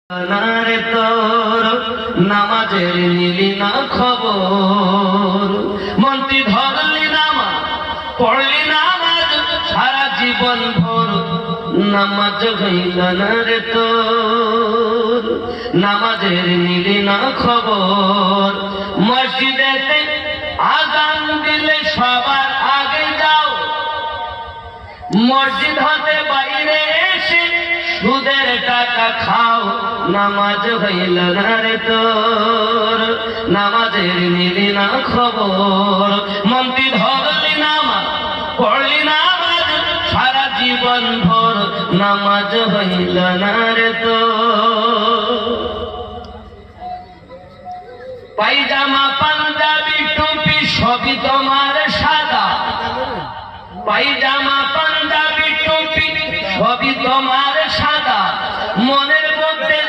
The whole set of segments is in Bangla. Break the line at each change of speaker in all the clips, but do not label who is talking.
নারে তোর নামাজের নিলি না খবর, মন্ত্রী ধরলি নামা পড়লি নামাজ সারা জীবন ভোর, নামাজ হইল না রে তোর, নামাজের নিলি না খবর। মসজিদেতে আযান দিলে সবার আগে যাও, মসজিদ হতে বাইরে এসে সুদের টাকা খাও, নামাজ হইল না রে তোর, নামাজের নিলি না খবর। মন্ত্রী ধরলি নামা পড়লি নামাজ সারা জীবন ভোর, নামাজ হইল না রে তোর। পায়জামা পাঞ্জাবি টুপি সবই তোমার সাদা, পায়জামা পাঞ্জাবি টুপি সবই তোমার সাদা, মনের মধ্যে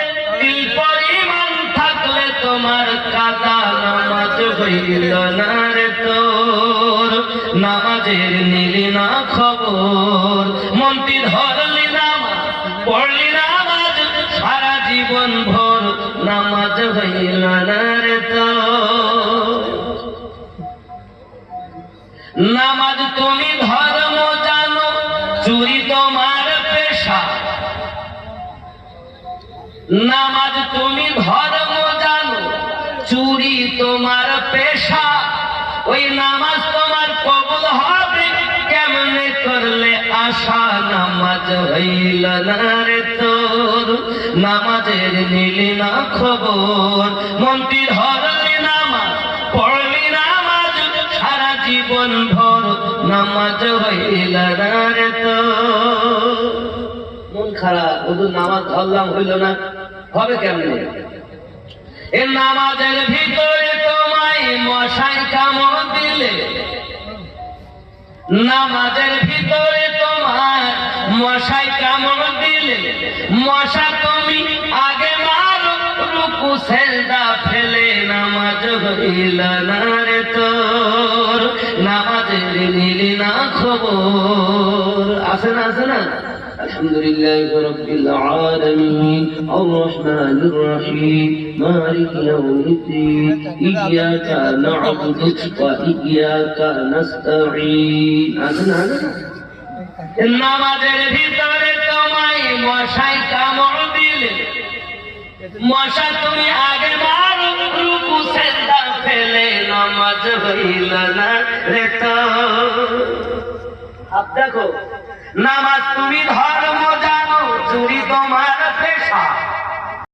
তিল পরিমাণ থাকলে তোমার কাদা, নামাজ হইল না রে তোর, নামাজের নিলি না খবর। মন্ত্রী ধরলি নামা পড়লি নামাজ সারা জীবন ভোর, নামাজ হইল না রে তোর। নামাজ তুমি ধর্ম জানো, চুরি তোমার পেশা, নামাজ তুমি ধর্ম জানো, চুরি তোমার পেশা, ওই নামাজ তোমার কবুল হবে কেমনে করলে আশা, নামাজ হইল না রে তোর, নামাজের নিলি না খবর। মন্ত্রী ধরলি নামাজ পড়লি নামাজ সারা জীবন ভোর, নামাজ হইল না রে তোর। মন খারাপ, শুধু নামাজ ধরলাম হইল না, হবে কেমনে? এ নামাজের ভিতরে তোমায় মশাই কামড় দিলে, নামাজের ভিতরে তোমার মশাই কামড় দিলে, মশা তুমি আগে মারো রুকু সেজদা ফেলে, নামাজ হইল না রে তোর, নামাজের নিলি না খবর। আছে না আছে না? الحمدلله رب العالمين الرحمن الرحيم مالك يوم الدين إياك نعبد وإياك نستعين। নামাজের ভিতরে তোমায় মশাই কামড় দিলে, মশা তুমি আগে মারো রুকু সেজদা ফেলে, নামাজ হইল না রে তোর। আপ দেখো, নামাজ তুমি ধর্ম জানো, চুরি তোমার পেশা,